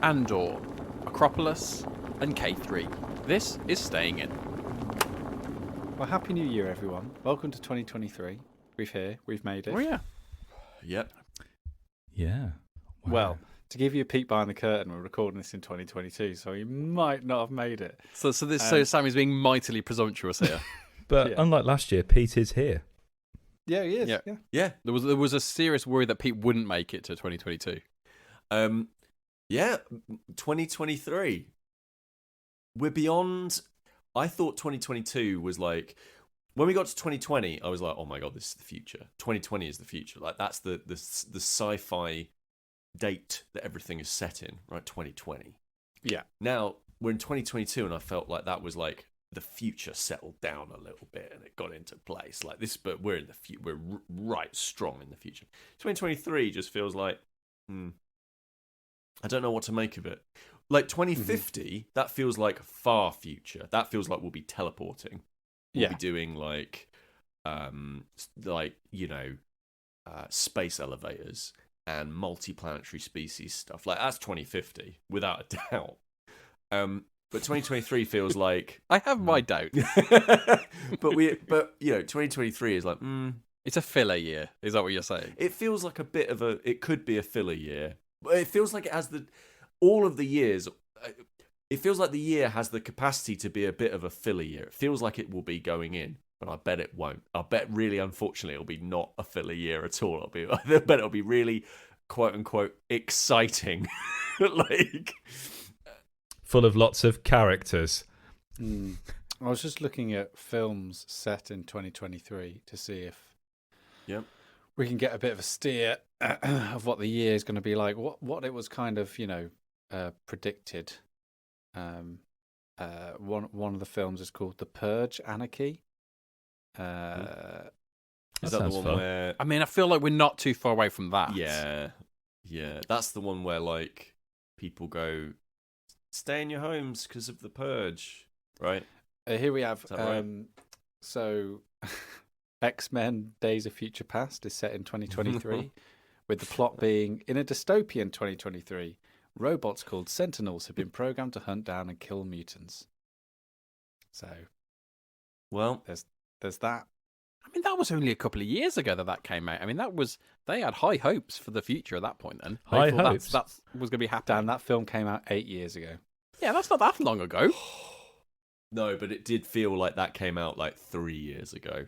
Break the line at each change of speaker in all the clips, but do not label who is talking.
Andor, Akropolis, and K3. This is Staying In.
Well, Happy New Year, everyone. Welcome to 2023. We've made it.
Oh, yeah.
Yep.
Yeah. Wow.
Well, to give you a peek behind the curtain, we're recording this in 2022, so we might not have made it.
So Sammy's being mightily presumptuous here.
but
yeah.
unlike last year, Pete is here.
Yeah, he is.
Yeah.
Yeah.
There was a serious worry that Pete wouldn't make it to 2022.
Yeah, 2023. We're beyond. I thought 2022 was like, when we got to 2020, I was like, oh my god, this is the future. 2020 is the future. Like that's the sci-fi date that everything is set in, right? 2020.
Yeah.
Now we're in 2022, and I felt like that was like the future settled down a little bit, and it got into place like this. But we're in the we're right strong in the future. 2023 just feels like, I don't know what to make of it. Like 2050, that feels like far future. That feels like we'll be teleporting. We'll be doing like space elevators and multi-planetary species stuff. Like that's 2050 without a doubt. But 2023 feels like
I have my doubts.
but 2023 is like
It's a filler year. Is that what you're saying?
it feels like it could be a filler year. But it feels like it has all of the years. It feels like the year has the capacity to be a bit of a filler year. It feels like it will be going in, but I bet it won't. I bet really, unfortunately, it'll be not a filler year at all. I bet it'll be really, quote unquote, exciting, like
Full of lots of characters.
I was just looking at films set in 2023 to see if we can get a bit of a steer of what the year is going to be like. What it was kind of, predicted. One of the films is called The Purge: Anarchy.
is that the
sounds
one
fun.
where?
I mean, I feel like we're not too far away from that.
Yeah, that's the one where like people go, stay in your homes because of the purge, right?
Here we have.
Is that right?
So, X-Men: Days of Future Past is set in 2023, with the plot being in a dystopian 2023. Robots called Sentinels have been programmed to hunt down and kill mutants. So,
Well,
there's that.
I mean, that was only a couple of years ago that came out. I mean, they had high hopes for the future at that point then. They
High
thought
hopes?
That was going to be happening.
Dan, that film came out 8 years ago.
Yeah, that's not that long ago.
no, but it did feel like that came out like 3 years ago.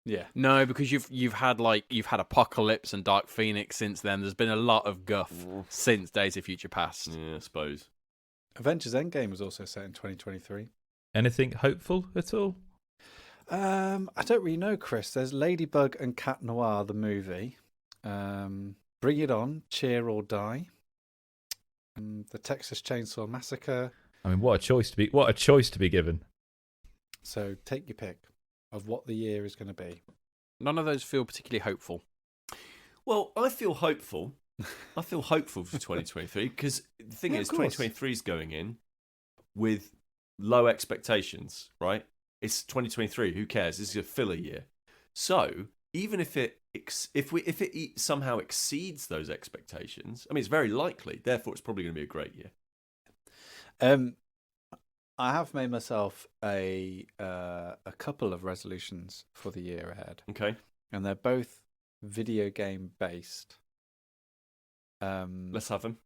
Yeah.
No, because you've had Apocalypse and Dark Phoenix since then. There's been a lot of guff since Days of Future Past.
Yeah, I suppose.
Avengers Endgame was also set in 2023.
Anything hopeful at all?
I don't really know, Chris. There's Ladybug and Cat Noir, the movie. Bring It On, Cheer or Die. The Texas Chainsaw Massacre.
I mean, what a choice to be given.
So take your pick of what the year is going to be.
None of those feel particularly hopeful.
Well, I feel hopeful. I feel hopeful for 2023 because the thing is, 2023 is going in with low expectations, right? It's 2023. Who cares? This is a filler year. So even if it somehow exceeds those expectations, I mean, it's very likely. Therefore, it's probably going to be a great year.
I have made myself a couple of resolutions for the year ahead.
Okay.
And they're both video game based.
Let's have them.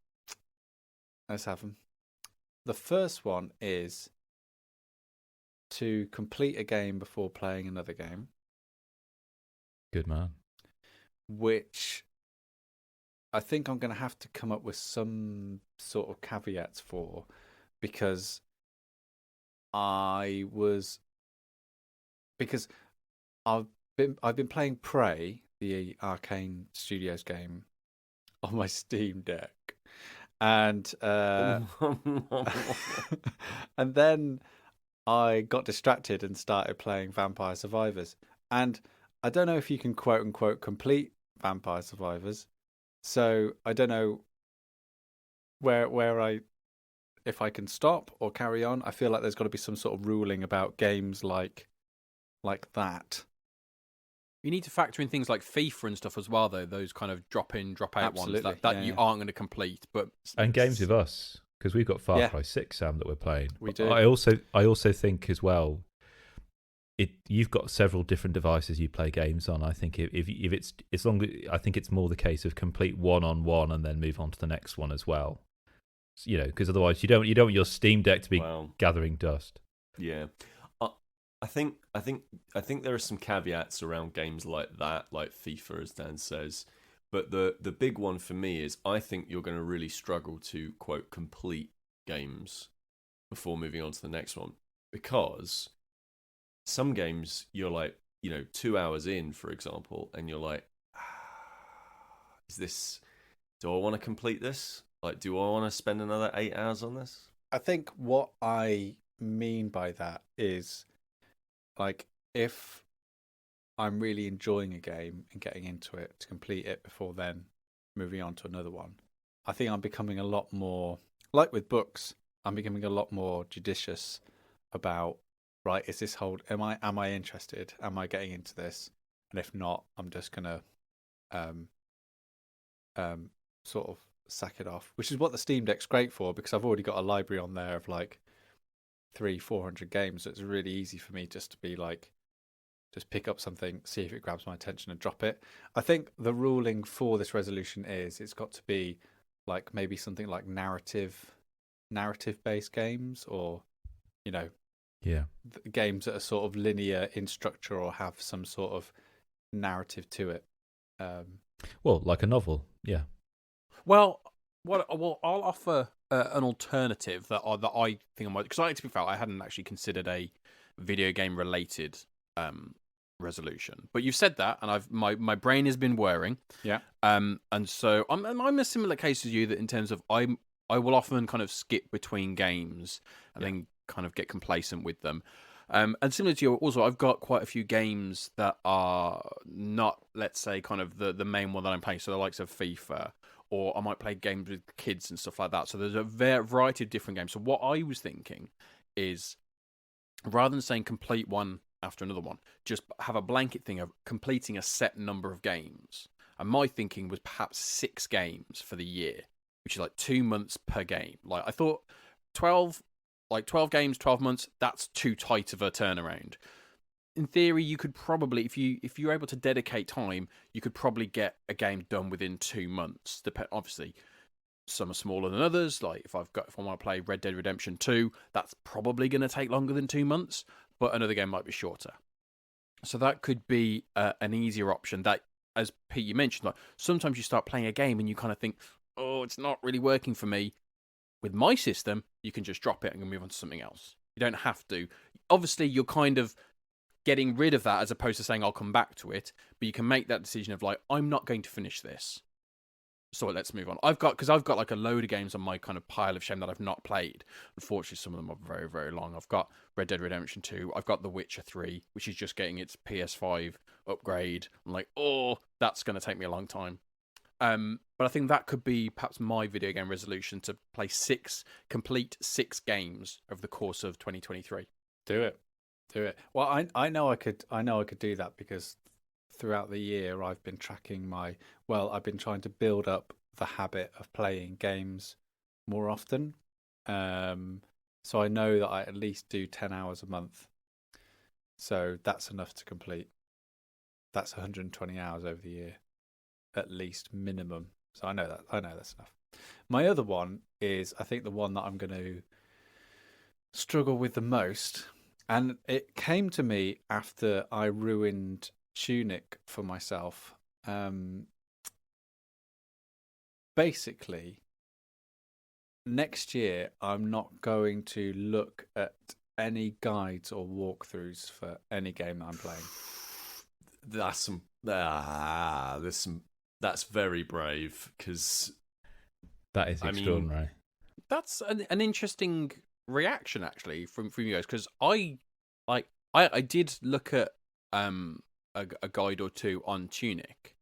The first one is to complete a game before playing another game.
Good man.
Which I think I'm going to have to come up with some sort of caveats for, because I've been playing Prey, the Arcane Studios game, on my Steam Deck, and and then I got distracted and started playing Vampire Survivors, and I don't know if you can quote unquote complete Vampire Survivors, so I don't know if I can stop or carry on. I feel like there's got to be some sort of ruling about games like that.
You need to factor in things like FIFA and stuff as well, though. Those kind of drop in, drop out ones that you aren't going to complete. But
and games with us, because we've got Far
Yeah.
Cry 6, Sam, that we're playing.
We do.
I also think as well, you've got several different devices you play games on. I think if it's as long, I think it's more the case of complete one on one and then move on to the next one as well. You know, because otherwise you don't want your Steam Deck to be gathering dust.
Yeah, I think there are some caveats around games like that, like FIFA, as Dan says. But the big one for me is I think you're going to really struggle to quote complete games before moving on to the next one, because some games you're like, 2 hours in, for example, and you're like, do I want to complete this? Like, do I want to spend another 8 hours on this?
I think what I mean by that is, like, if I'm really enjoying a game and getting into it to complete it before then moving on to another one, I think I'm becoming a lot more, like with books, I'm becoming a lot more judicious about, right, is this am I interested? Am I getting into this? And if not, I'm just gonna sort of sack it off, which is what the Steam Deck's great for, because I've already got a library on there of like 300-400 games. So it's really easy for me just to be like, just pick up something, see if it grabs my attention and drop it. I think the ruling for this resolution is it's got to be like maybe something like narrative based games, or games that are sort of linear in structure or have some sort of narrative to it.
Well, like a novel, yeah.
Well, I'll offer an alternative that I think I might, because to be fair, I hadn't actually considered a video game related resolution. But you've said that, and my brain has been whirring.
Yeah.
And so I'm a similar case as you, that in terms of I will often kind of skip between games and then kind of get complacent with them. And similar to you, also, I've got quite a few games that are not, let's say, kind of the main one that I'm playing. So the likes of FIFA, or I might play games with kids and stuff like that. So there's a variety of different games. So what I was thinking is, rather than saying complete one after another one, just have a blanket thing of completing a set number of games. And my thinking was perhaps 6 games for the year, which is like 2 months per game. Like, I thought 12 games, 12 months, that's too tight of a turnaround. In theory, you could probably, if you're able to dedicate time, you could probably get a game done within 2 months. Obviously, some are smaller than others. Like if I want to play Red Dead Redemption 2, that's probably going to take longer than 2 months, but another game might be shorter. So that could be an easier option. That, as Pete, you mentioned, like sometimes you start playing a game and you kind of think, oh, it's not really working for me. With my system, you can just drop it and move on to something else. You don't have to. Obviously, you're kind of getting rid of that as opposed to saying I'll come back to it, but you can make that decision of like, I'm not going to finish this, so let's move on. I've got like a load of games on my kind of pile of shame that I've not played. Unfortunately, some of them are very, very long. I've got Red Dead Redemption 2. I've got The Witcher 3, which is just getting its PS5 upgrade. I'm like, oh, that's going to take me a long time. But I think that could be perhaps my video game resolution, to play complete 6 games over the course of 2023.
Do it. Well, I know I could do that, because throughout the year I've been tracking I've been trying to build up the habit of playing games more often. So I know that I at least do 10 hours a month. So that's enough to complete. That's 120 hours over the year, at least minimum. So I know that's enough. My other one is, I think, the one that I'm going to struggle with the most. And it came to me after I ruined Tunic for myself. Basically, next year I'm not going to look at any guides or walkthroughs for any game that I'm playing.
That's very brave, because
that is extraordinary.
That's an interesting reaction, actually, from you guys, because I did look at a guide or two on Tunic,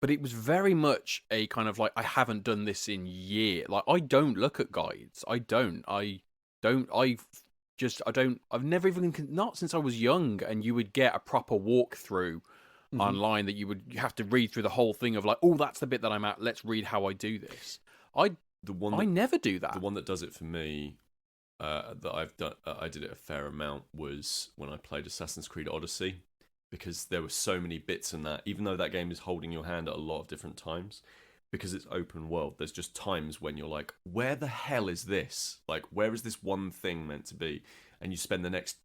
but it was very much a kind of like, I haven't done this in years. Like, I don't look at guides. I've never even, not since I was young, and you would get a proper walkthrough online that you have to read through the whole thing of like, oh, that's the bit that I'm at. Let's read how I do this. I never do that.
The one that does it for me, that I've done, I did it a fair amount, was when I played Assassin's Creed Odyssey, because there were so many bits in that. Even though that game is holding your hand at a lot of different times, because it's open world, there's just times when you're like, where the hell is this? Like, where is this one thing meant to be? And you spend the next,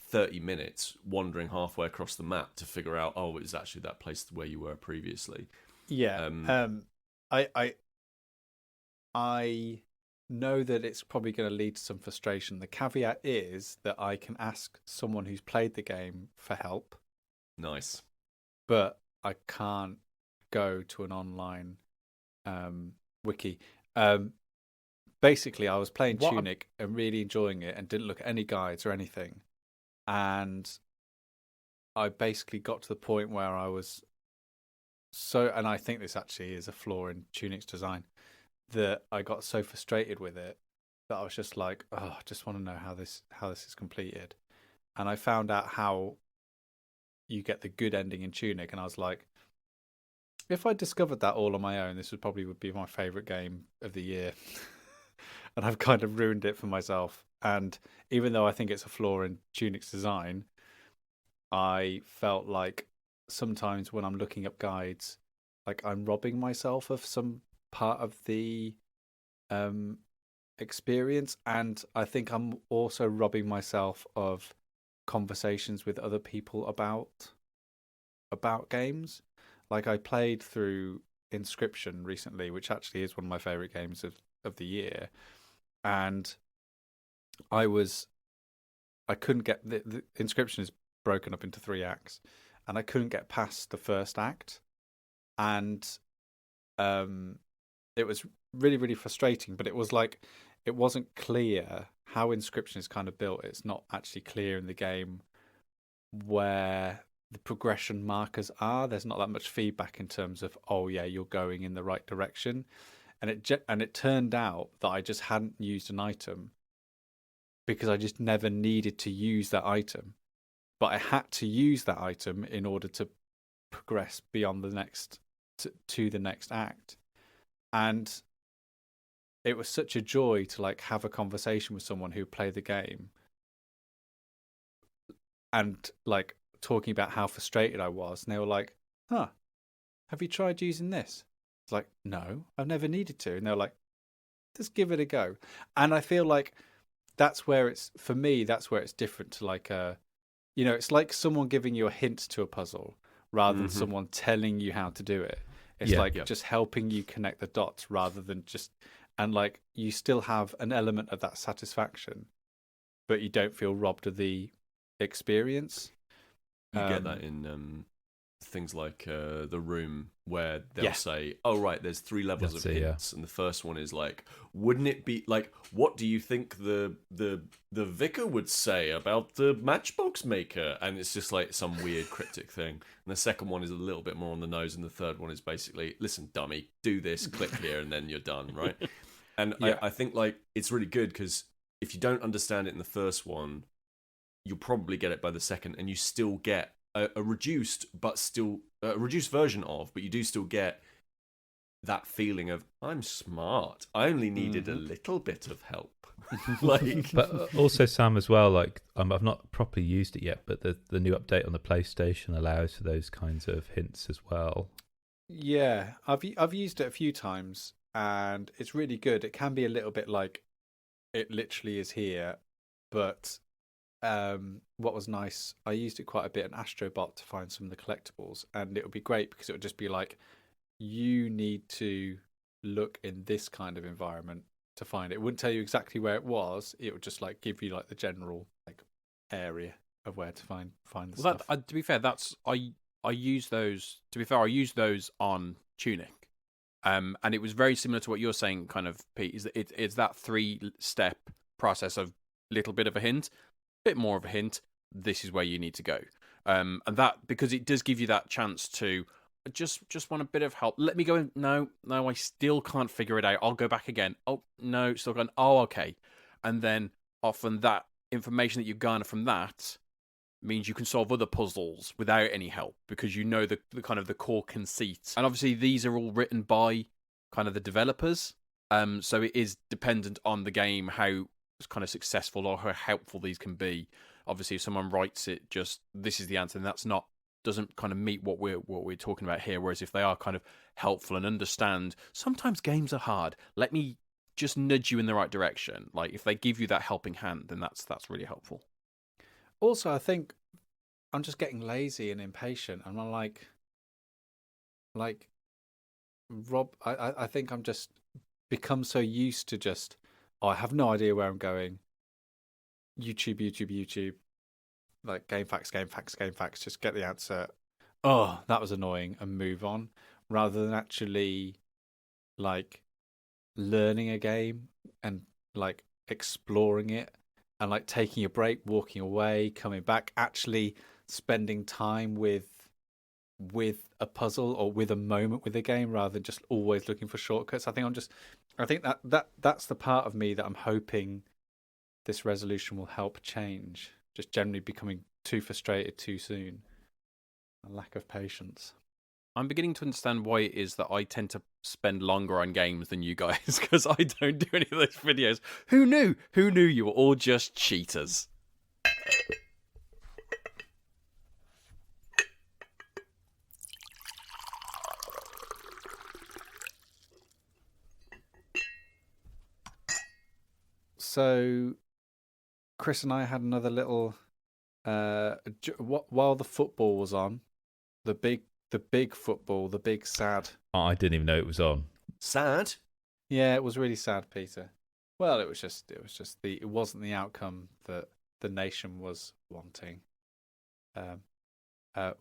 30 minutes wandering halfway across the map to figure out, oh, it was actually that place where you were previously.
Yeah. I know that it's probably going to lead to some frustration. The caveat is that I can ask someone who's played the game for help.
Nice.
But I can't go to an online wiki. Basically, I was playing Tunic and really enjoying it and didn't look at any guides or anything. And I basically got to the point where I was and I think this actually is a flaw in Tunic's design, that I got so frustrated with it that I was just like, oh, I just want to know how this is completed. And I found out how you get the good ending in Tunic, and I was like, if I discovered that all on my own, this would be my favourite game of the year. And I've kind of ruined it for myself. And even though I think it's a flaw in Tunic's design, I felt like sometimes when I'm looking up guides, like I'm robbing myself of some part of the experience. And I think I'm also robbing myself of conversations with other people about games. Like I played through Inscription recently, which actually is one of my favourite games of the year. And I couldn't get the Inscription is broken up into 3 acts, and I couldn't get past the first act, and it was really, really frustrating. But it was like it wasn't clear how Inscription is kind of built. It's not actually clear in the game where the progression markers are. There's not that much feedback in terms of, oh yeah, you're going in the right direction. And it turned out that I just hadn't used an item because I just never needed to use that item. But I had to use that item in order to progress beyond the next to the next act. And it was such a joy to like have a conversation with someone who played the game and like talking about how frustrated I was. And they were like, huh, have you tried using this? It's like, no, I've never needed to. And they're like, just give it a go. And I feel like that's where it's different to like it's like someone giving you a hint to a puzzle rather than someone telling you how to do it. It's just helping you connect the dots rather than just, and like you still have an element of that satisfaction, but you don't feel robbed of the experience.
You get that in things like The Room, where they'll say, oh right, there's 3 levels of hints, and the first one is like, wouldn't it be like, what do you think the vicar would say about the matchbox maker? And it's just like some weird cryptic thing. And the second one is a little bit more on the nose, and the third one is basically, listen dummy, do this, click here, and then you're done, right? And I think like it's really good because if you don't understand it in the first one, you'll probably get it by the second, and you still get a reduced version of, but you do still get that feeling of, I'm smart, I only needed a little bit of help. Like,
but also Sam as well, like I've not properly used it yet, but the new update on the PlayStation allows for those kinds of hints as well.
Yeah, I've used it a few times and it's really good. It can be a little bit like it literally is here, but what was nice, I used it quite a bit in Astrobot to find some of the collectibles, and it would be great because it would just be like, you need to look in this kind of environment to find it. It wouldn't tell you exactly where it was. It would just like give you like the general like area of where to find the stuff.
To be fair, I use those. To be fair, I use those on Tunic, and it was very similar to what you're saying, kind of, Pete. Is that it's that 3-step process of little bit of a hint, bit more of a hint, this is where you need to go, and that, because it does give you that chance to just want a bit of help, let me go in. No, I still can't figure it out, I'll go back again. Oh no, still going. Oh okay. And then often that information that you garner from that means you can solve other puzzles without any help because you know the kind of the core conceit. And obviously these are all written by kind of the developers. So it is dependent on the game how kind of successful or how helpful these can be. Obviously, if someone writes it just this is the answer, and that's not doesn't kind of meet what we're talking about here. Whereas if they are kind of helpful and understand, sometimes games are hard. Let me just nudge you in the right direction. Like if they give you that helping hand, then that's really helpful.
Also, I think I'm just getting lazy and impatient. I'm not like Rob. I think I'm just become so used to just I have no idea where I'm going. YouTube. Like game facts. Just get the answer. Oh, that was annoying, and move on. Rather than actually like learning a game and like exploring it and like taking a break, walking away, coming back, actually spending time with a puzzle or with a moment with a game rather than just always looking for shortcuts. I think that's the part of me that I'm hoping this resolution will help change. Just generally becoming too frustrated too soon. A lack of patience.
I'm beginning to understand why it is that I tend to spend longer on games than you guys, because I don't do any of those videos. Who knew? Who knew you were all just cheaters?
So, Kris and I had another little while the football was on, the big football, the big sad.
Oh, I didn't even know it was on.
Sad?
Yeah, it was really sad, Peter. Well, it wasn't the outcome that the nation was wanting.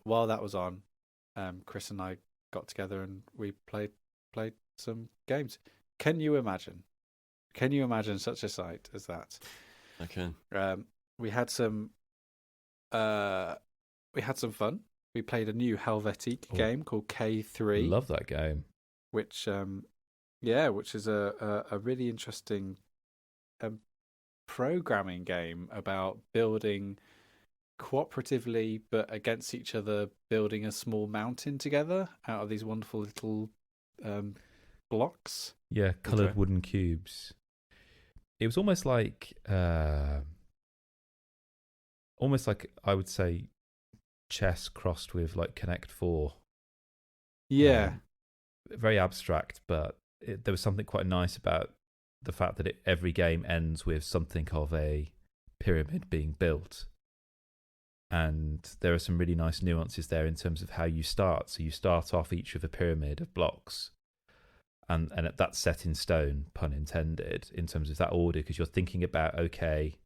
While that was on, Kris and I got together and we played some games. Can you imagine such a sight as that?
I can.
We had some fun. We played a new Helvetiq game called K3.
Love that game.
Which is a really interesting programming game about building cooperatively but against each other, building a small mountain together out of these wonderful little blocks.
Yeah, coloured wooden cubes. It was almost like I would say chess crossed with like Connect 4.
Yeah.
Very abstract, but there was something quite nice about the fact that every game ends with something of a pyramid being built. And there are some really nice nuances there in terms of how you start. So you start off each with a pyramid of blocks. And that's set in stone, pun intended, in terms of that order, because you're thinking about, okay,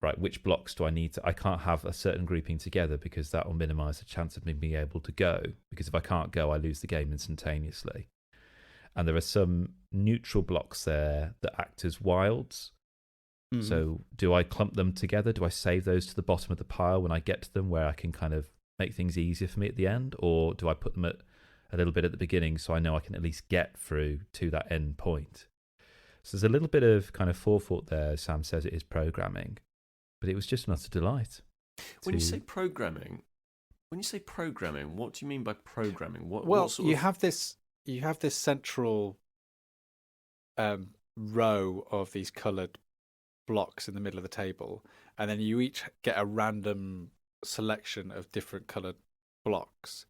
right, which blocks do I need to... I can't have a certain grouping together because that will minimise the chance of me being able to go. Because if I can't go, I lose the game instantaneously. And there are some neutral blocks there that act as wilds. Mm-hmm. So do I clump them together? Do I save those to the bottom of the pile when I get to them where I can kind of make things easier for me at the end? Or do I put them at a little bit at the beginning so I know I can at least get through to that end point? So there's a little bit of kind of forethought there. Sam says it is programming, but it was just an utter delight.
When you say programming, what do you mean by programming?
You have this central row of these coloured blocks in the middle of the table, and then you each get a random selection of different coloured blocks.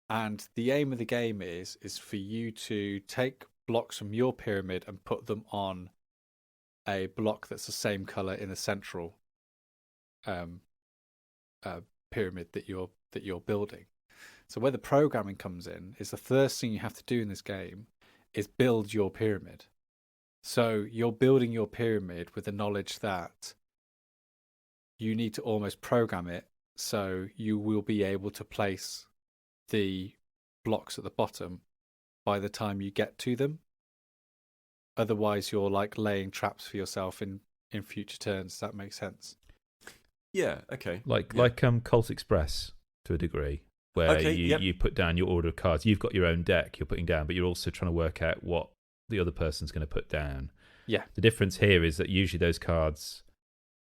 And the aim of the game is for you to take blocks from your pyramid and put them on a block that's the same colour in the central pyramid that you're building. So where the programming comes in is the first thing you have to do in this game is build your pyramid. So you're building your pyramid with the knowledge that you need to almost program it so you will be able to place the blocks at the bottom by the time you get to them. Otherwise, you're like laying traps for yourself in future turns. Does that make sense?
Yeah. Okay.
Like Colt Express to a degree, where you put down your order of cards. You've got your own deck you're putting down, but you're also trying to work out what the other person's going to put down.
Yeah.
The difference here is that usually those cards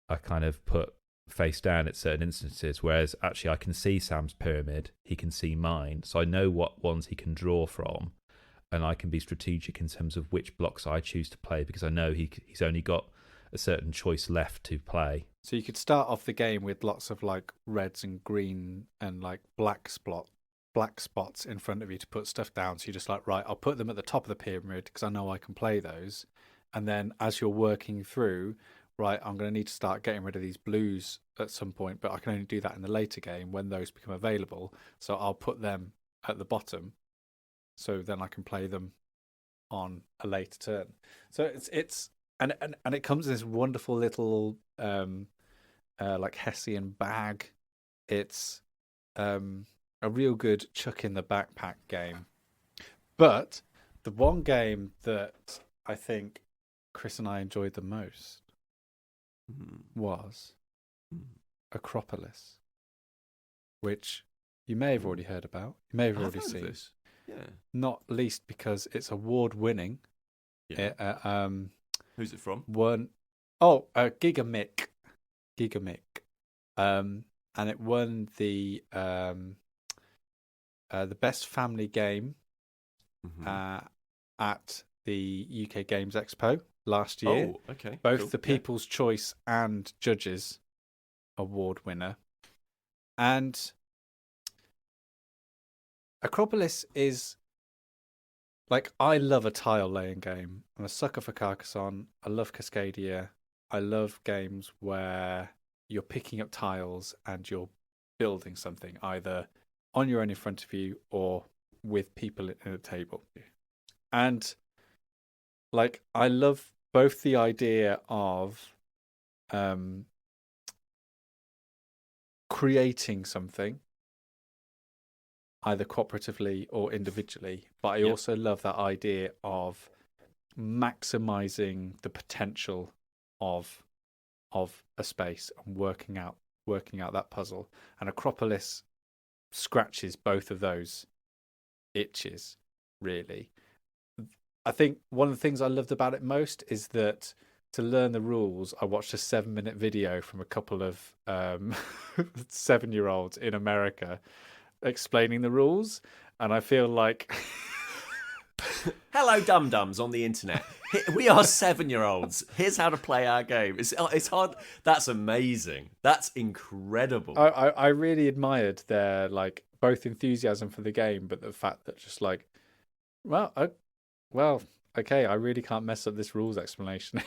are kind of put face down at certain instances, whereas actually I can see Sam's pyramid, he can see mine, so I know what ones he can draw from, and I can be strategic in terms of which blocks I choose to play, because I know he's only got a certain choice left to play.
So you could start off the game with lots of like reds and green and like black spots in front of you to put stuff down. So you're just like, right, I'll put them at the top of the pyramid because I know I can play those. And then as you're working through, right, I'm going to need to start getting rid of these blues at some point, but I can only do that in the later game when those become available. So I'll put them at the bottom, so then I can play them on a later turn. So it's and it comes in this wonderful little like Hessian bag. It's a real good chuck in the backpack game. But the one game that I think Kris and I enjoyed the most was Akropolis, which you may have already heard about. You may have
I've
already
heard of
seen.
this. Yeah.
Not least because it's award-winning.
Yeah. Who's it from?
Gigamic. And it won the best family game at the UK Games Expo last year.
Oh, okay.
Both
cool.
the People's Choice and Judges Award winner. And Akropolis is like, I love a tile laying game. I'm a sucker for Carcassonne. I love Cascadia. I love games where you're picking up tiles and you're building something either on your own in front of you or with people in a table. And like, I love both the idea of creating something either cooperatively or individually, but I also love that idea of maximizing the potential of a space and working out that puzzle. And Akropolis scratches both of those itches, really. I think one of the things I loved about it most is that to learn the rules, I watched a 7-minute video from a couple of 7-year-olds in America explaining the rules, and I feel like
hello dum-dums on the internet, we are 7-year-olds, here's how to play our game. It's hard. That's amazing. That's incredible.
I really admired their like both enthusiasm for the game, but the fact that just like, well, okay, I really can't mess up this rules explanation.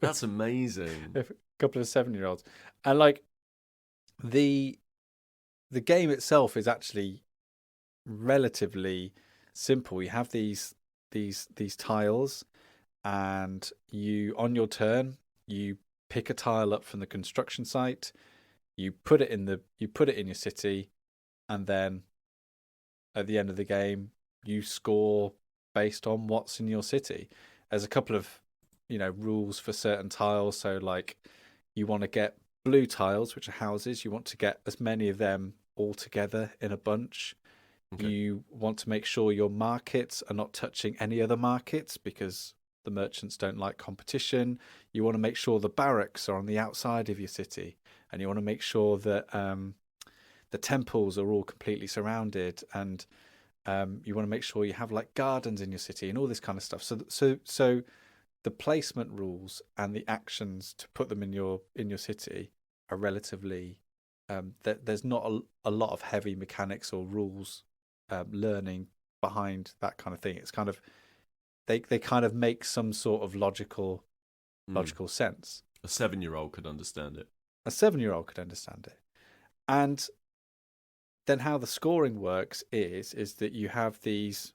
That's amazing.
If a couple of 7-year-olds, and like the game itself is actually relatively simple. You have these tiles, and you, on your turn, you pick a tile up from the construction site, you put it in your city, and then at the end of the game you score based on what's in your city. There's a couple of rules for certain tiles. So like, you want to get blue tiles, which are houses. You want to get as many of them all together in a bunch. Okay. You want to make sure your markets are not touching any other markets because the merchants don't like competition. You want to make sure the barracks are on the outside of your city, and you want to make sure that the temples are all completely surrounded, and you want to make sure you have like gardens in your city and all this kind of stuff. So the placement rules and the actions to put them in your city are relatively there's not a lot of heavy mechanics or rules learning behind that kind of thing. It's kind of they kind of make some sort of logical sense.
A 7-year-old could understand it.
A 7-year-old could understand it. And then how the scoring works is that you have these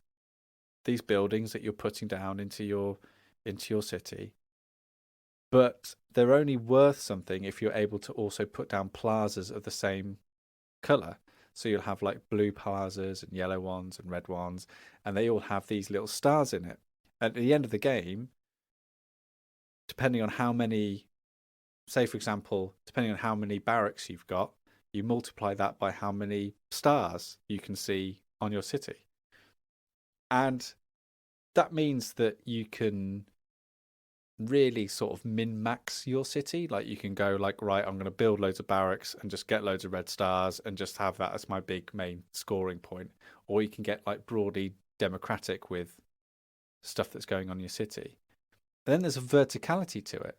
buildings that you're putting down into your city, but they're only worth something if you're able to also put down plazas of the same color. So you'll have like blue plazas and yellow ones and red ones, and they all have these little stars in it. At the end of the game, depending on how many, say for example, depending on how many barracks you've got, you multiply that by how many stars you can see on your city. And that means that you can really sort of min-max your city. Like you can go like, right, I'm going to build loads of barracks and just get loads of red stars and just have that as my big main scoring point. Or you can get like broadly democratic with stuff that's going on in your city. But then there's a verticality to it.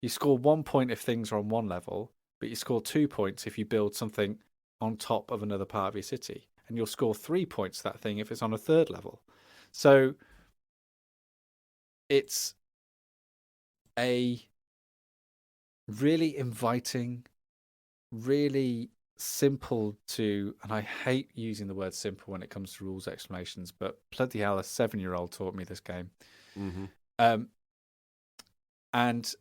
You score 1 point if things are on one level, but you score 2 points if you build something on top of another part of your city. And you'll score 3 points to that thing if it's on a third level. So it's a really inviting, really simple to, and I hate using the word simple when it comes to rules explanations, but bloody hell, a 7-year-old taught me this game.
Mm-hmm.
And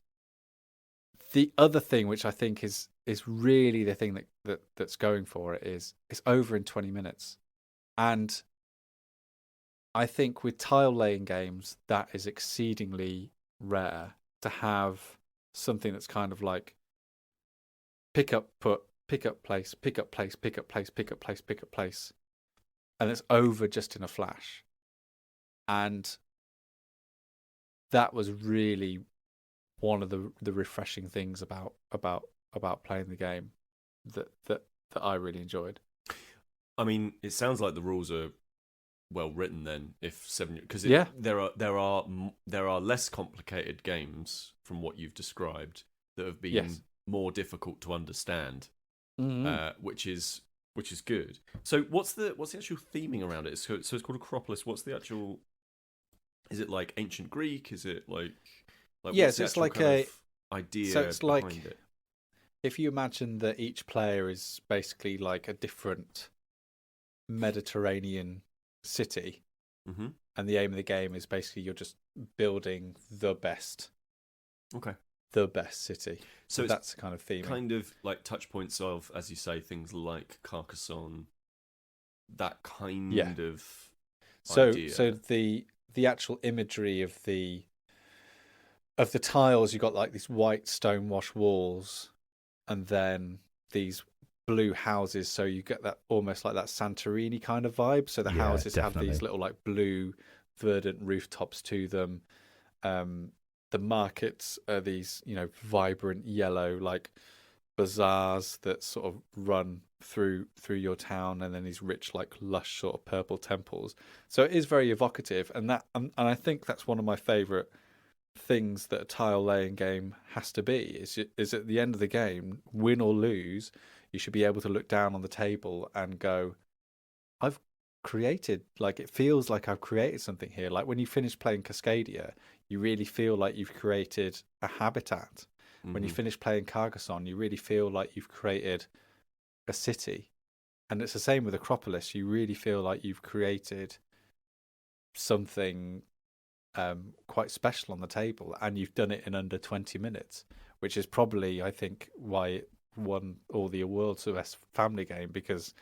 the other thing, which I think is really the thing that's going for it, is it's over in 20 minutes. And I think with tile laying games, that is exceedingly rare to have something that's kind of like pick up, put, pick up, place, pick up, place, pick up, place, pick up, place, pick up, place. And it's over just in a flash. And that was really one of the refreshing things about playing the game that I really enjoyed.
I mean, it sounds like the rules are well written then. If 7, because there are less complicated games from what you've described that have been more difficult to understand, which is good. So what's the actual theming around it? So it's called Akropolis. What's the actual? Is it like ancient Greek? Is it like
yes? It's like a
idea.
So it's like
it?
If you imagine that each player is basically like a different Mediterranean city, and the aim of the game is basically you're just building the best city. So that's the kind of theme.
Kind of like touch points of, as you say, things like Carcassonne, that kind of idea.
So the actual imagery of the tiles, you got like these white stonewash walls, and then these blue houses, so you get that almost like that Santorini kind of vibe. So the houses
definitely
have these little like blue verdant rooftops to them. The markets are these, vibrant yellow like bazaars that sort of run through your town, and then these rich like lush sort of purple temples. So it is very evocative, and I think that's one of my favorite things that a tile laying game has to be is at the end of the game, win or lose, you should be able to look down on the table and go, I've created, like, it feels like I've created something here. Like when you finish playing Cascadia, you really feel like you've created a habitat. When you finish playing Carcassonne, you really feel like you've created a city. And it's the same with Akropolis. You really feel like you've created something quite special on the table, and you've done it in under 20 minutes, which is probably, I think, why it won all the awards of Best Family Game, because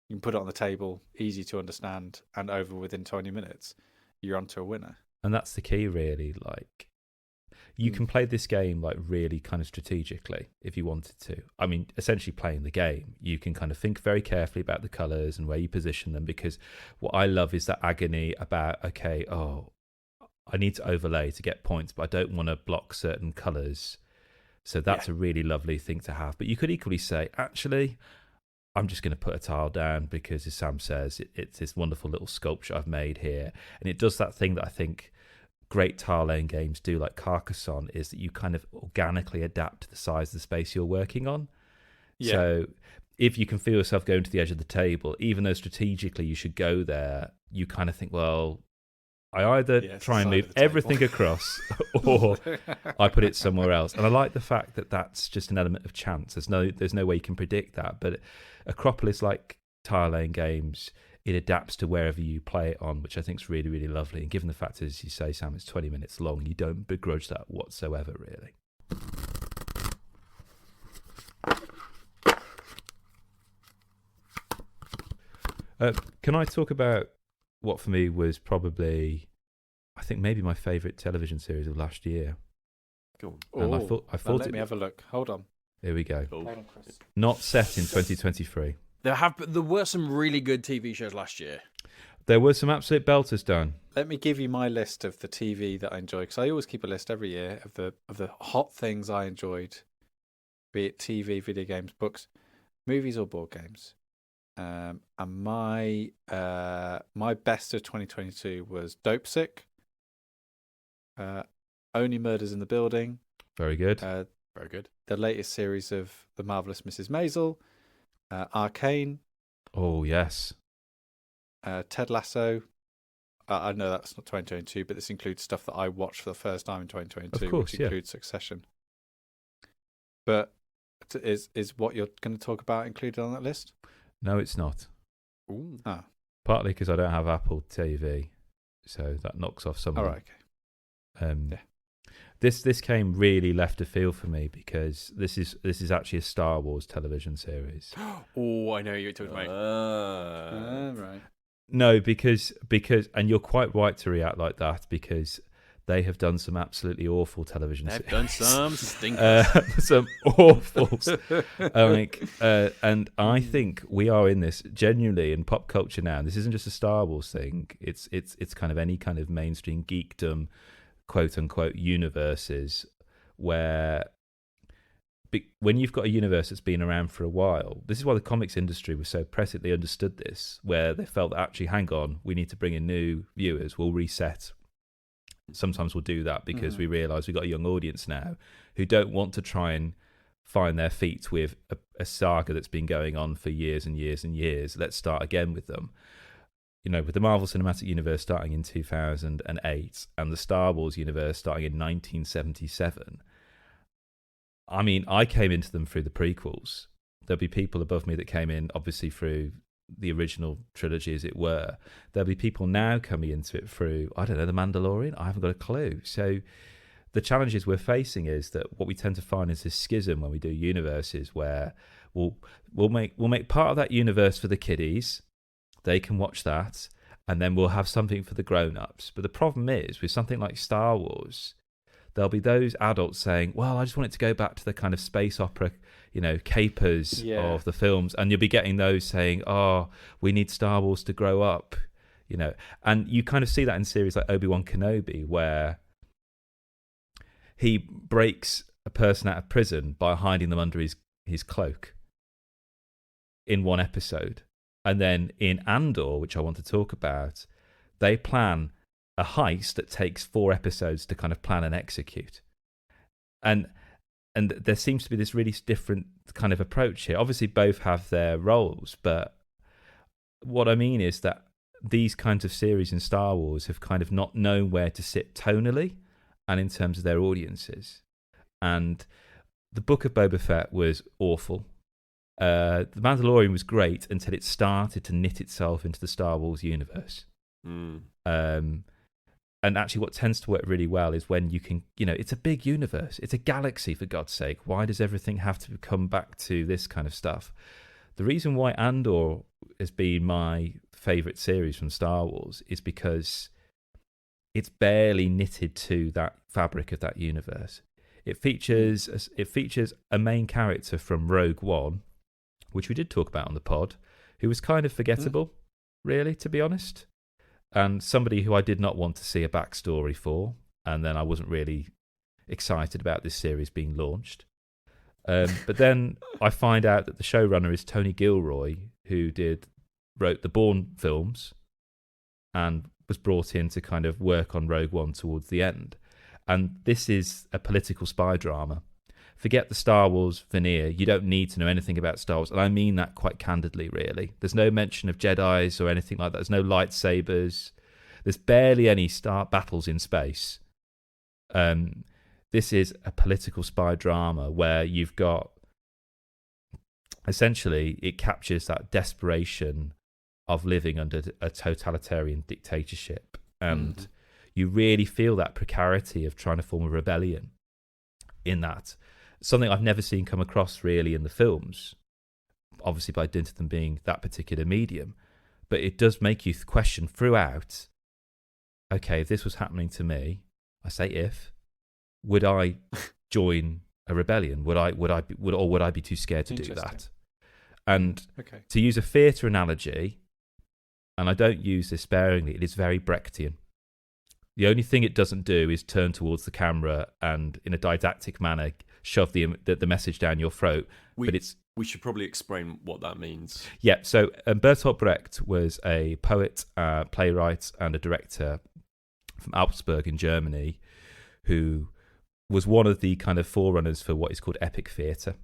you can put it on the table, easy to understand, and over within 20 minutes, you're onto a winner.
And that's the key, really. Like, you can play this game like really kind of strategically if you wanted to. I mean, essentially playing the game, you can kind of think very carefully about the colours and where you position them, because what I love is that agony about, okay, I need to overlay to get points, but I don't want to block certain colours. So that's a really lovely thing to have. But you could equally say, actually, I'm just going to put a tile down because, as Sam says, it's this wonderful little sculpture I've made here. And it does that thing that I think great tile laying games do, like Carcassonne, is that you kind of organically adapt to the size of the space you're working on. Yeah. So if you can feel yourself going to the edge of the table, even though strategically you should go there, you kind of think, well, I either try and move everything across or I put it somewhere else. And I like the fact that that's just an element of chance. There's no way you can predict that. But Akropolis, like tile laying games, it adapts to wherever you play it on, which I think is really, really lovely. And given the fact, as you say, Sam, it's 20 minutes long, you don't begrudge that whatsoever, really. Can I talk about what for me was probably, I think, maybe my favourite television series of last year?
Cool.
And I thought
let me have a look. Hold on.
Here we go.
Cool.
Hold on, Chris.
Not set in 2023.
There were some really good TV shows last year.
There were some absolute belters done.
Let me give you my list of the TV that I enjoy, because I always keep a list every year of the hot things I enjoyed, be it TV, video games, books, movies, or board games. And my best of 2022 was Dopesick, Only Murders in the Building.
Very good.
Very good.
The latest series of The Marvelous Mrs. Maisel, Arcane.
Oh, yes.
Ted Lasso. I know that's not 2022, but this includes stuff that I watched for the first time in 2022,
Of course,
which includes Succession. But is what you're going to talk about included on that list?
No, it's not.
Ooh.
Ah,
Partly because I don't have Apple TV, so that knocks off some.
all right, okay. Yeah.
This came really left of field for me because this is actually a Star Wars television series.
Oh, I know you're talking about.
Right.
No, because and you're quite right to react like that because they have done some absolutely awful television
They've
series.
done some stinkers.
Some awfuls. And I think we are in this genuinely in pop culture now. And this isn't just a Star Wars thing. It's kind of any kind of mainstream geekdom, quote unquote, universes where when you've got a universe that's been around for a while, this is why the comics industry was so pressed. They understood this, where they felt that actually, hang on, we need to bring in new viewers. We'll reset. Sometimes we'll do that because we realise we've got a young audience now who don't want to try and find their feet with a saga that's been going on for years and years and years. Let's start again with them. You know, with the Marvel Cinematic Universe starting in 2008 and the Star Wars universe starting in 1977. I mean, I came into them through the prequels. There'll be people above me that came in, obviously, through the original trilogy, as it were. There'll be people now coming into it through, I don't know, The Mandalorian? I haven't got a clue. So the challenges we're facing is that what we tend to find is this schism when we do universes where we'll make part of that universe for the kiddies. They can watch that, and then we'll have something for the grown-ups. But the problem is, with something like Star Wars, there'll be those adults saying, well, I just want it to go back to the kind of space opera, capers of the films. And you'll be getting those saying, oh, we need Star Wars to grow up, And you kind of see that in series like Obi-Wan Kenobi, where he breaks a person out of prison by hiding them under his cloak in one episode. And then in Andor, which I want to talk about, they plan a heist that takes 4 episodes to kind of plan and execute. And there seems to be this really different kind of approach here. Obviously, both have their roles, but what I mean is that these kinds of series in Star Wars have kind of not known where to sit tonally and in terms of their audiences. And the Book of Boba Fett was awful. The Mandalorian was great until it started to knit itself into the Star Wars universe. And actually what tends to work really well is when you can, it's a big universe. It's a galaxy, for God's sake. Why does everything have to come back to this kind of stuff? The reason why Andor has been my favourite series from Star Wars is because it's barely knitted to that fabric of that universe. It features a main character from Rogue One, which we did talk about on the pod, who was kind of forgettable, really, to be honest. And somebody who I did not want to see a backstory for, and then I wasn't really excited about this series being launched. But then I find out that the showrunner is Tony Gilroy, who wrote the Bourne films and was brought in to kind of work on Rogue One towards the end. And this is a political spy drama. Forget the Star Wars veneer. You don't need to know anything about Star Wars. And I mean that quite candidly, really. There's no mention of Jedis or anything like that. There's no lightsabers. There's barely any battles in space. This is a political spy drama where you've got... Essentially, it captures that desperation of living under a totalitarian dictatorship. And you really feel that precarity of trying to form a rebellion in that. Something I've never seen come across really in the films, obviously by dint of them being that particular medium, but it does make you question throughout, okay, if this was happening to me, I say would I join a rebellion? Would I be too scared to do that? And
Okay.
to use a theatre analogy, and I don't use this sparingly, it is very Brechtian. The only thing it doesn't do is turn towards the camera and, in a didactic manner, shove the message down your throat. But
We should probably explain what that means.
Yeah, so Bertolt Brecht was a poet, playwright, and a director from Augsburg in Germany, who was one of the kind of forerunners for what is called epic theatre,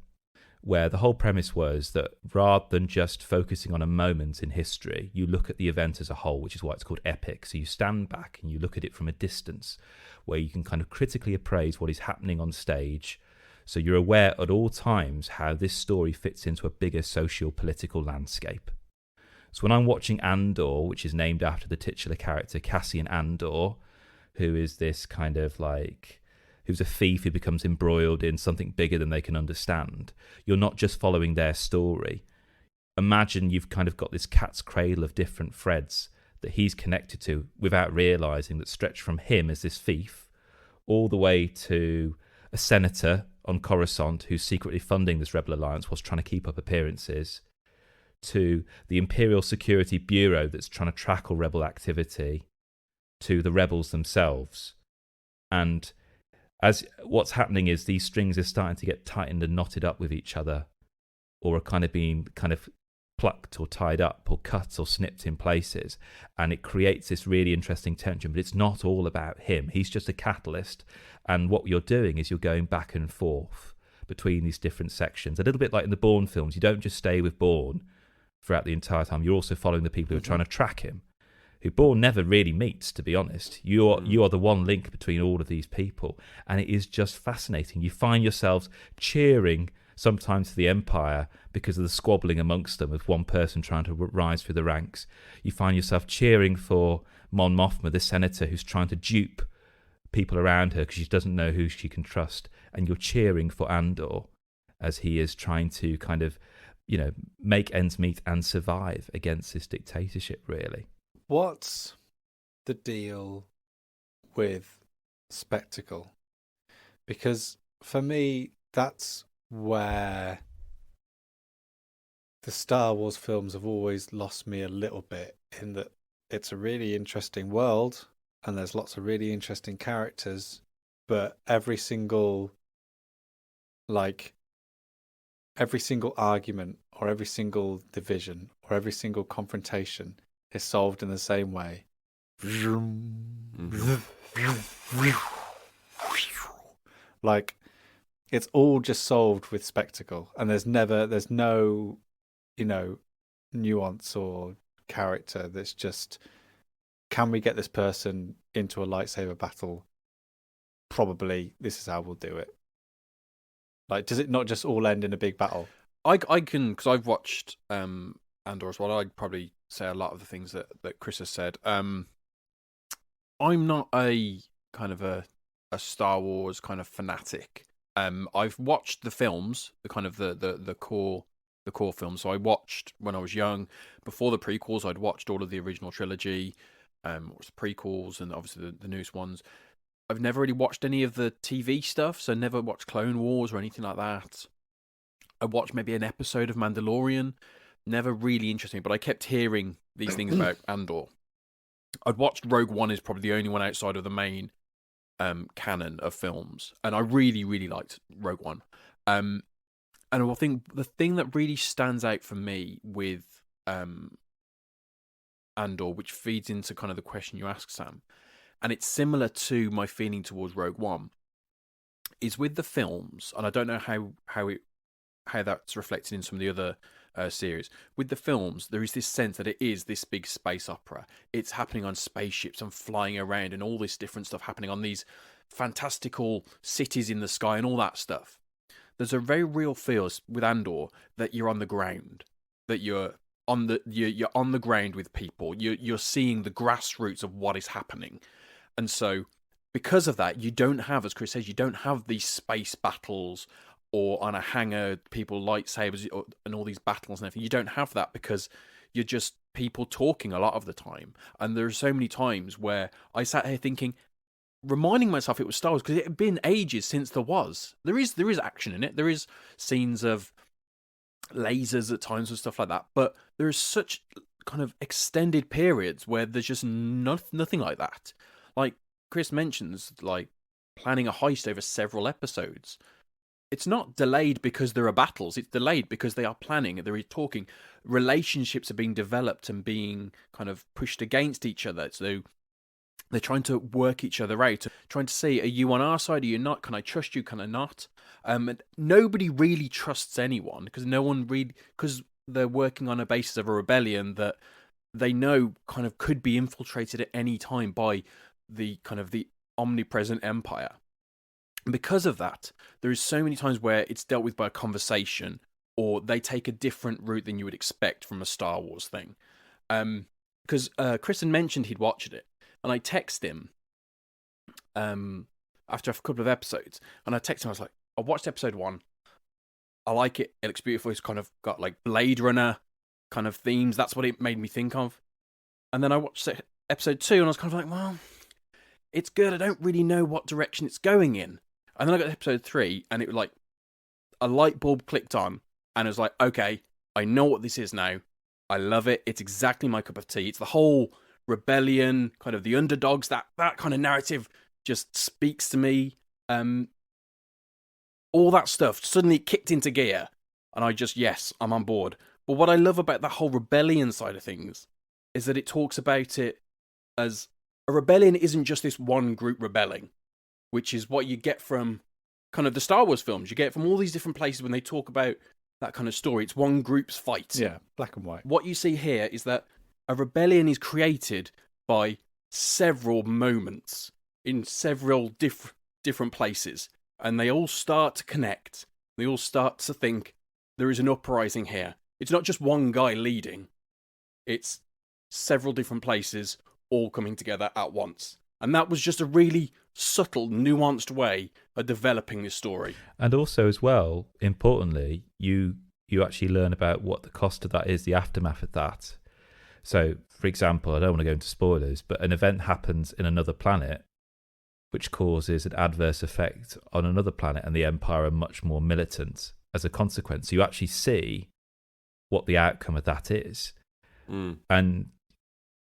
where the whole premise was that rather than just focusing on a moment in history, you look at the event as a whole, which is why it's called epic. So you stand back and you look at it from a distance, where you can kind of critically appraise what is happening on stage. So you're aware at all times how this story fits into a bigger socio-political landscape. So when I'm watching Andor, which is named after the titular character Cassian Andor, who is this kind of like, who's a thief who becomes embroiled in something bigger than they can understand, you're not just following their story. Imagine you've kind of got this cat's cradle of different threads that he's connected to without realising, that stretch from him as this thief all the way to a senator on Coruscant who's secretly funding this rebel alliance whilst trying to keep up appearances, to the Imperial Security Bureau that's trying to track all rebel activity, to the rebels themselves. And as what's happening is these strings are starting to get tightened and knotted up with each other, or are kind of being kind of plucked or tied up or cut or snipped in places, and it creates this really interesting tension. But it's not all about him. He's just a catalyst, and what you're doing is you're going back and forth between these different sections, a little bit like in the Bourne films. You don't just stay with Bourne throughout the entire time. You're also following the people who are trying to track him, who Bourne never really meets, to be honest. You are the one link between all of these people, and it is just fascinating. You find yourselves cheering sometimes for the Empire because of the squabbling amongst them of one person trying to rise through the ranks. You find yourself cheering for Mon Mothma, the senator who's trying to dupe people around her because she doesn't know who she can trust, and you're cheering for Andor as he is trying to kind of, you know, make ends meet and survive against this dictatorship, really.
What's the deal with spectacle? Because for me, that's where the Star Wars films have always lost me a little bit, in that it's a really interesting world and there's lots of really interesting characters, but every single argument or every single division or every single confrontation is solved in the same way. Like, it's all just solved with spectacle, and there's no, you know, nuance or character. That's just, can we get this person into a lightsaber battle? Probably this is how we'll do it. Like, does it not just all end in a big battle?
I can, because I've watched Andor as well. I'd probably say a lot of the things that Kris has said. I'm not a kind of a Star Wars kind of fanatic. I've watched the films, the kind of the core films. So I watched when I was young, before the prequels. I'd watched all of the original trilogy, prequels, and obviously the newest ones. I've never really watched any of the TV stuff, so never watched Clone Wars or anything like that. I watched maybe an episode of Mandalorian. Never really interested me, but I kept hearing these things about Andor. I'd watched Rogue One, is probably the only one outside of the main canon of films, and I really, really liked Rogue One. And I think the thing that really stands out for me with Andor, which feeds into kind of the question you asked, Sam, and it's similar to my feeling towards Rogue One, is with the films, and I don't know how that's reflected in some of the other series. With the films, there is this sense that it is this big space opera. It's happening on spaceships and flying around and all this different stuff happening on these fantastical cities in the sky and all that stuff. There's a very real feel with Andor that you're on the ground, that you're on the ground with people. You're seeing the grassroots of what is happening, and so because of that, you don't have, as Kris says, you don't have these space battles or on a hangar, people lightsabers and all these battles and everything. You don't have that because you're just people talking a lot of the time. And there are so many times where I sat here thinking, reminding myself it was Star Wars, because it had been ages since there was. There is action in it. There is scenes of lasers at times and stuff like that. But there's such kind of extended periods where there's just nothing like that. Like Kris mentions, like planning a heist over several episodes. It's not delayed because there are battles. It's delayed because they are planning. They're talking. Relationships are being developed and being kind of pushed against each other. So they're trying to work each other out, trying to see, are you on our side? Are you not? Can I trust you? Can I not? And nobody really trusts anyone because they're working on a basis of a rebellion that they know kind of could be infiltrated at any time by the kind of the omnipresent empire. And because of that, there is so many times where it's dealt with by a conversation, or they take a different route than you would expect from a Star Wars thing. Because Kris had mentioned he'd watched it, and I texted him after a couple of episodes, and I texted him, I was like, I watched episode 1. I like it. It looks beautiful. It's kind of got like Blade Runner kind of themes. That's what it made me think of. And then I watched episode 2, and I was kind of like, well, it's good. I don't really know what direction it's going in. And then I got to episode 3, and it was like a light bulb clicked on, and it was like, okay, I know what this is now. I love it. It's exactly my cup of tea. It's the whole rebellion, kind of the underdogs, that kind of narrative just speaks to me. All that stuff suddenly kicked into gear, and yes, I'm on board. But what I love about the whole rebellion side of things is that it talks about it as a rebellion isn't just this one group rebelling, which is what you get from kind of the Star Wars films. You get from all these different places when they talk about that kind of story. It's one group's fight.
Yeah, black and white.
What you see here is that a rebellion is created by several moments in several different places, and they all start to connect. They all start to think there is an uprising here. It's not just one guy leading. It's several different places all coming together at once. And that was just a really subtle, nuanced way of developing this story.
And also, as well, importantly, you actually learn about what the cost of that is, the aftermath of that. So, for example, I don't want to go into spoilers, but an event happens in another planet which causes an adverse effect on another planet, and the Empire are much more militant as a consequence. So you actually see what the outcome of that is. And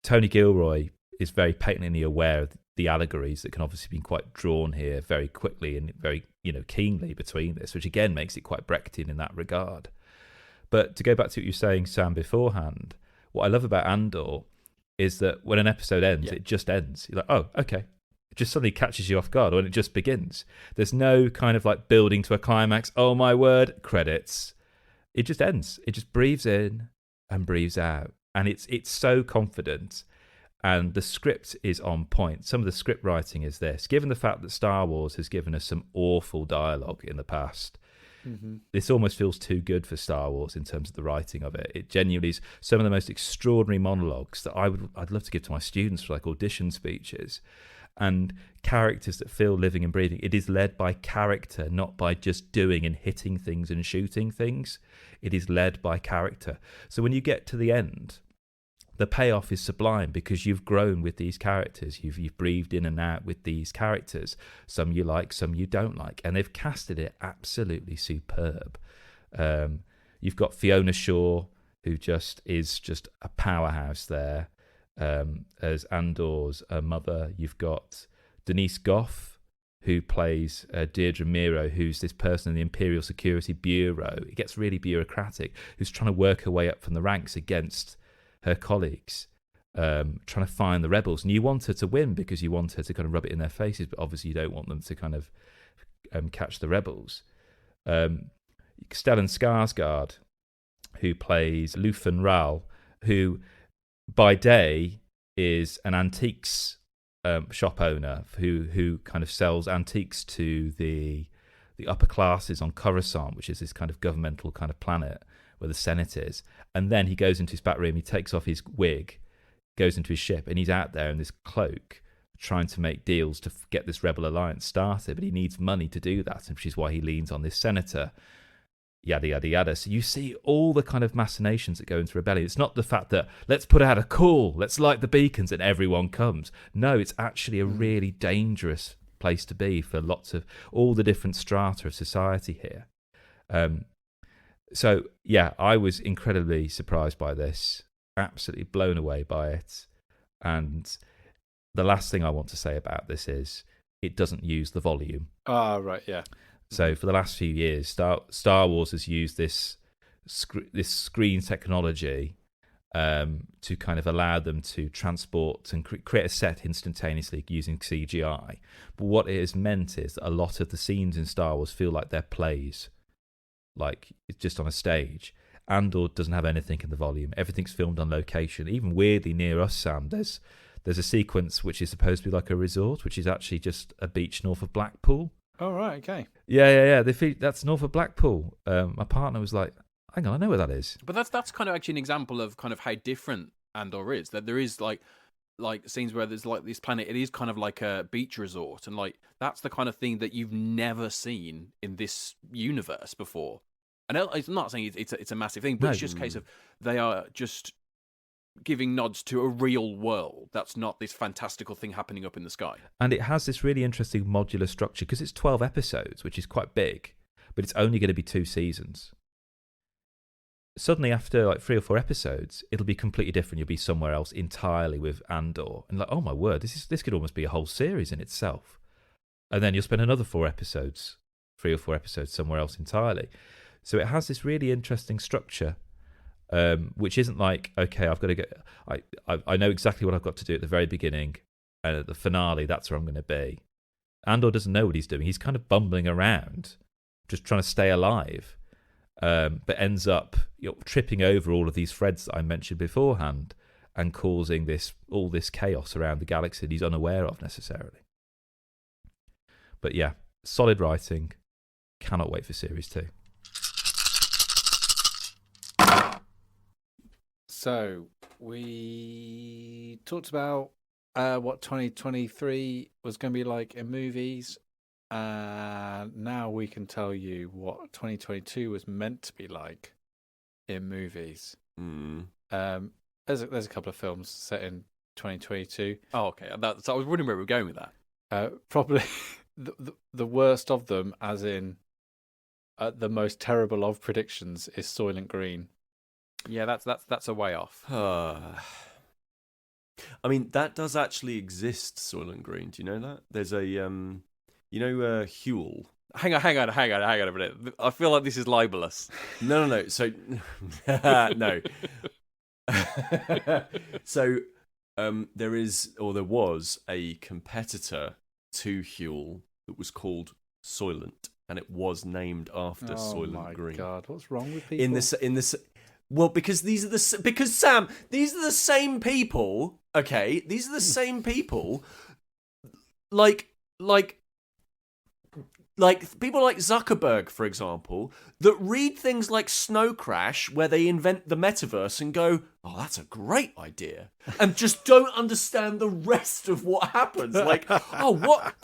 Tony Gilroy is very patently aware of the allegories that can obviously be quite drawn here very quickly and very, keenly between this, which again makes it quite Brechtian in that regard. But to go back to what you were saying, Sam, beforehand, what I love about Andor is that when an episode ends, it just ends. You're like, oh, okay. It just suddenly catches you off guard, or it just begins. There's no kind of like building to a climax. Oh my word, credits. It just ends. It just breathes in and breathes out. And it's so confident. And the script is on point. Some of the script writing is this. Given the fact that Star Wars has given us some awful dialogue in the past, this almost feels too good for Star Wars in terms of the writing of it. It genuinely is some of the most extraordinary monologues that I'd love to give to my students for like audition speeches, and characters that feel living and breathing. It is led by character, not by just doing and hitting things and shooting things. It is led by character. So when you get to the end, the payoff is sublime because you've grown with these characters. You've breathed in and out with these characters. Some you like, some you don't like. And they've casted it absolutely superb. You've got Fiona Shaw, who is just a powerhouse there. As Andor's mother. You've got Denise Gough, who plays Deirdre Miro, who's this person in the Imperial Security Bureau. It gets really bureaucratic, who's trying to work her way up from the ranks against her colleagues, trying to find the rebels. And you want her to win because you want her to kind of rub it in their faces, but obviously you don't want them to kind of catch the rebels. Stellan Skarsgård, who plays Luthen Raal, who by day is an antiques shop owner who kind of sells antiques to the upper classes on Coruscant, which is this kind of governmental kind of planet where the Senate is. And then he goes into his back room, he takes off his wig, goes into his ship, and he's out there in this cloak trying to make deals to get this rebel alliance started, but he needs money to do that, which is why he leans on this senator. Yada, yada, yada. So you see all the kind of machinations that go into rebellion. It's not the fact that let's put out a call, let's light the beacons and everyone comes. No, it's actually a really dangerous place to be for lots of all the different strata of society here. So yeah, I was incredibly surprised by this, absolutely blown away by it. And the last thing I want to say about this is it doesn't use the volume.
Ah, right, yeah.
So for the last few years, Star Wars has used this screen technology to kind of allow them to transport and create a set instantaneously using CGI. But what it has meant is that a lot of the scenes in Star Wars feel like they're plays, like it's just on a stage. Andor doesn't have anything in the volume. Everything's filmed on location. Even weirdly near us, Sam, there's a sequence which is supposed to be like a resort, which is actually just a beach north of Blackpool.
Oh, right, okay.
Yeah. That's north of Blackpool. My partner was like, hang on, I know where that is.
But that's kind of actually an example of kind of how different Andor is. That there is like scenes where there's like this planet. It is kind of like a beach resort, and like that's the kind of thing that you've never seen in this universe before. And I'm not saying it's a massive thing, but it's just a case of they are just giving nods to a real world that's not this fantastical thing happening up in the sky.
And it has this really interesting modular structure because it's 12 episodes, which is quite big, but it's only going to be 2 seasons. Suddenly, after like 3 or 4 episodes, it'll be completely different. You'll be somewhere else entirely with Andor, and like, oh my word, this could almost be a whole series in itself. And then you'll spend another 3 or 4 episodes somewhere else entirely. So it has this really interesting structure, which isn't like, okay, I've got to get. I know exactly what I've got to do at the very beginning, and at the finale, that's where I'm going to be. Andor doesn't know what he's doing. He's kind of bumbling around, just trying to stay alive. But ends up tripping over all of these threads that I mentioned beforehand and causing all this chaos around the galaxy that he's unaware of necessarily. But yeah, solid writing. Cannot wait for Series 2.
So we talked about what 2023 was going to be like in movies. Now we can tell you what 2022 was meant to be like in movies. There's a couple of films set in 2022.
Oh, okay. So I was wondering where we were going with that.
Probably the worst of them, as in the most terrible of predictions, is Soylent Green.
Yeah, that's a way off.
I mean, that does actually exist, Soylent Green. Do you know that? There's a Huel.
Hang on a minute. I feel like this is libelous.
No. So, no. So, there was a competitor to Huel that was called Soylent, and it was named after Soylent Green.
Oh my God, what's wrong with people?
In this, well, because Sam, these are the same people. Okay, these are the same people. Like people like Zuckerberg, for example, that read things like Snow Crash, where they invent the metaverse and go, "Oh, that's a great idea," and just don't understand the rest of what happens. Like, oh, what?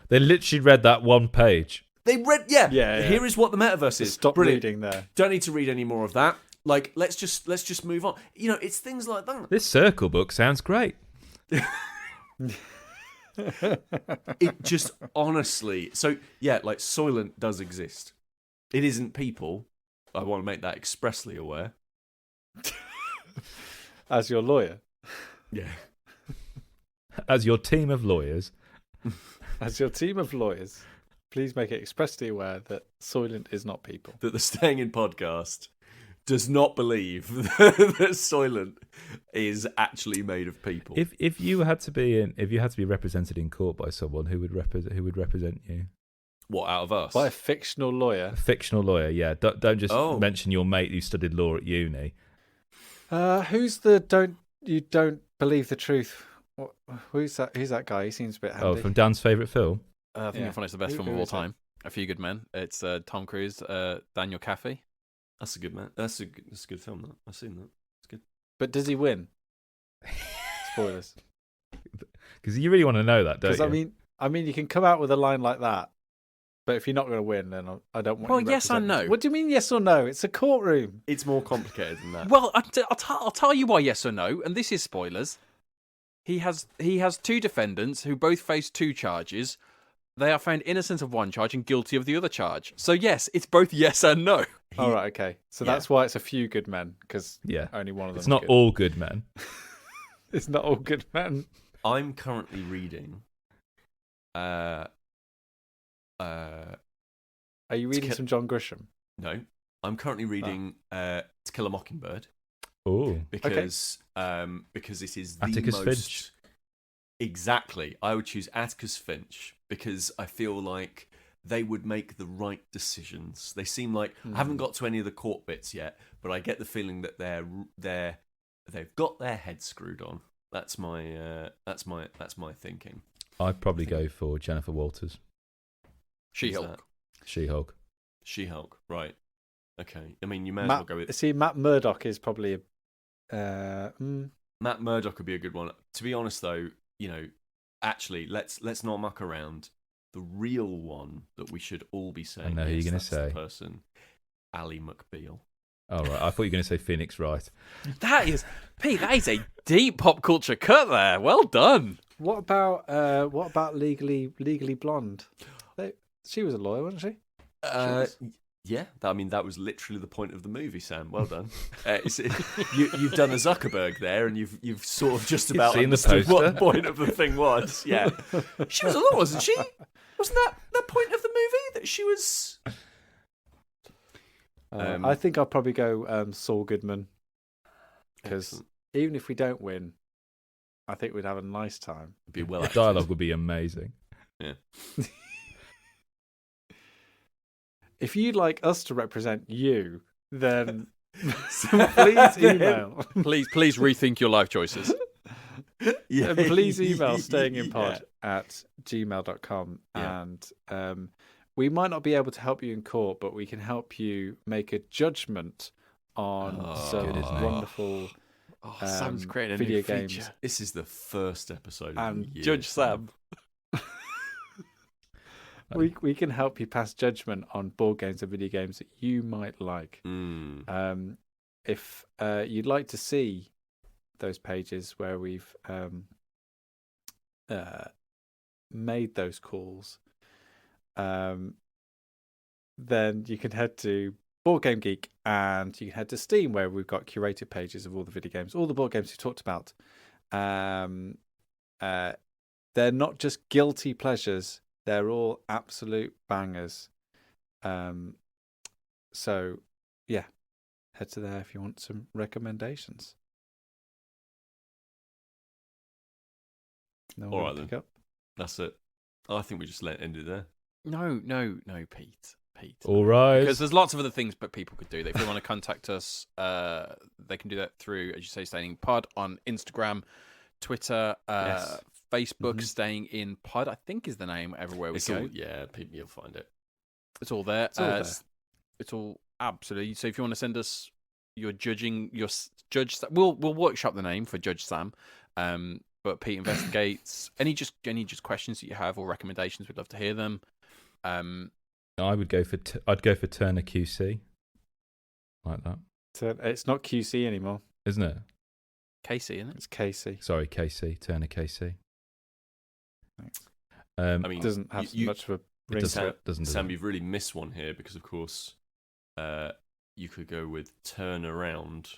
They literally read that one page.
They read, yeah. Here is what the metaverse is.
Stop
Brilliant.
reading there.
Don't need to read any more of that. Like, let's just move on. You know, it's things like that.
This circle book sounds great.
It just honestly. So yeah, like Soylent does exist. It isn't people. I want to make that expressly aware.
As your lawyer.
Yeah.
As your team of lawyers.
As your team of lawyers, please make it expressly aware that Soylent is not people.
That the Staying In podcast does not believe that Soylent is actually made of people.
If you had to be represented in court by someone, who would represent you?
What, out of us?
By a fictional lawyer.
A fictional lawyer, yeah. Don't just mention your mate who studied law at uni.
Who's the don't believe the truth? Who's that guy? He seems a bit handy.
Oh, from Dan's favourite film?
I think it's the best film of all time. A Few Good Men. It's Tom Cruise, Daniel Kaffee.
That's a good man. That's a good film. That I've seen that. It's good.
But does he win? Spoilers.
Because you really want to know that, don't you?
Because I mean, you can come out with a line like that, but if you're not going to win, then I don't want.
Well, yes and no.
What do you mean, yes or no? It's a courtroom.
It's more complicated than that.
Well, I'll tell you why yes or no, and this is spoilers. He has 2 defendants who both face 2 charges. they are found innocent of one charge and guilty of the other charge. So yes, it's both yes and no.
All right, okay. So that's why it's a few good men, because only one of them.
It's not all good men.
It's not all good men.
I'm currently reading.
Are you reading some John Grisham?
No, I'm currently reading To Kill a Mockingbird.
Oh,
because it is the
Atticus
most
Finch.
Exactly. I would choose Atticus Finch because I feel like they would make the right decisions. They seem like I haven't got to any of the court bits yet, but I get the feeling that they've got their head screwed on. That's my thinking.
I'd probably go for Jennifer Walters.
She-Hulk.
She-Hulk.
She-Hulk, right. Okay. I mean, you may as well go with...
See, Matt Murdock is probably
Matt Murdock would be a good one. To be honest, though, actually, let's not muck around. The real one that we should all be saying.
I know who you're going to say.
The person, Ally McBeal.
Oh, right. I thought you were going to say Phoenix Wright.
That is, Pete, that is a deep pop culture cut there. Well done.
What about Legally Blonde? She was a lawyer, wasn't she?
Yeah, that was literally the point of the movie, Sam. Well done. You've done a Zuckerberg there, and you've sort of just about understood what the point of the thing was. Yeah, she was a lawyer, wasn't she? Wasn't that the point of the movie that she was?
I think I'll probably go Saul Goodman, because even if we don't win, I think we'd have a nice time.
It'd be well.
The dialogue would be amazing.
Yeah.
If you'd like us to represent you, then please email.
Please rethink your life choices.
Yeah, please email stayinginpod@gmail.com.
Yeah.
And we might not be able to help you in court, but we can help you make a judgment on some wonderful
Sam's creating a
video
new
games.
feature.
This is the first episode.
And
of the year,
Judge Sam.
We can help you pass judgment on board games and video games that you might like. If you'd like to see those pages where we've made those calls, then you can head to Board Game Geek and you can head to Steam, where we've got curated pages of all the video games, all the board games we talked about. They're not just guilty pleasures. They're all absolute bangers. So, yeah, head to there if you want some recommendations. No
All
one
right,
pick
then.
up.
That's it. I think we just end it there.
No, Pete.
All right.
Because there's lots of other things that people could do. If they want to contact us, they can do that through, as you say, Staying in Pod on Instagram, Twitter,
Yes.
Facebook. Staying in Pod, I think, is the name everywhere we go.
People, you'll find it.
It's all there.
It's all there.
It's all absolutely. So if you want to send us your Judge, we'll workshop the name for Judge Sam. But Pete investigates any questions that you have or recommendations. We'd love to hear them.
I'd go for Turner QC, like that.
It's not QC anymore.
Isn't it?
Casey, isn't it?
It's Casey.
Sorry, KC. Turner KC.
Thanks.
I mean,
doesn't have much of a ring to it.
Sam, you've really missed one here because, of course, you could go with turn around.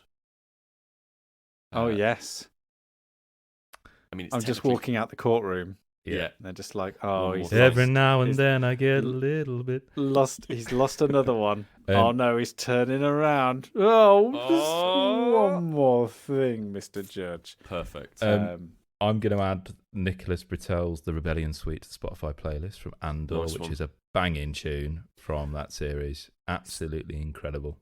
Oh yes.
I mean,
I'm just walking out the courtroom.
Yeah.
And they're just like, oh, he's
Every
lost.
now and then I get a little bit
lost. He's lost another one. Oh no, he's turning around. Oh, just one more thing, Mr. Judge.
Perfect.
I'm going to add Nicholas Britell's The Rebellion Suite to the Spotify playlist from Andor, which is a banging tune from that series. Absolutely incredible.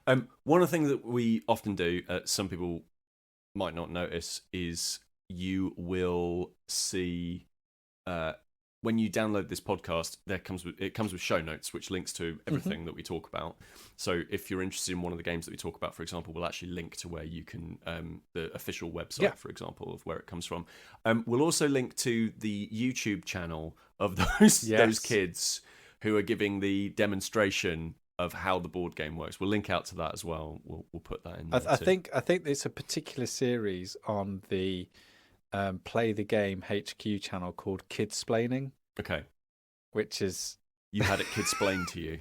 One of the things that we often do, some people might not notice, is you will see when you download this podcast, it comes with show notes, which links to everything that we talk about. So if you're interested in one of the games that we talk about, for example, we'll actually link to where you can the official website, for example, of where it comes from. We'll also link to the YouTube channel of those kids who are giving the demonstration of how the board game works. We'll link out to that as well. We'll put that in there
I think there's a particular series on the Play the Game HQ channel called Kidsplaining.
Okay.
which is
You had it kid-splained to you.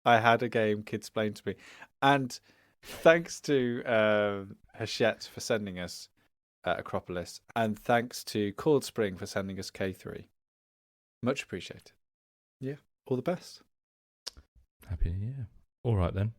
I had a game kid-splained to me. And thanks to Hachette for sending us Akropolis, and thanks to Cold Spring for sending us K3. Much appreciated. Yeah, all the best.
Happy New Year. All right then.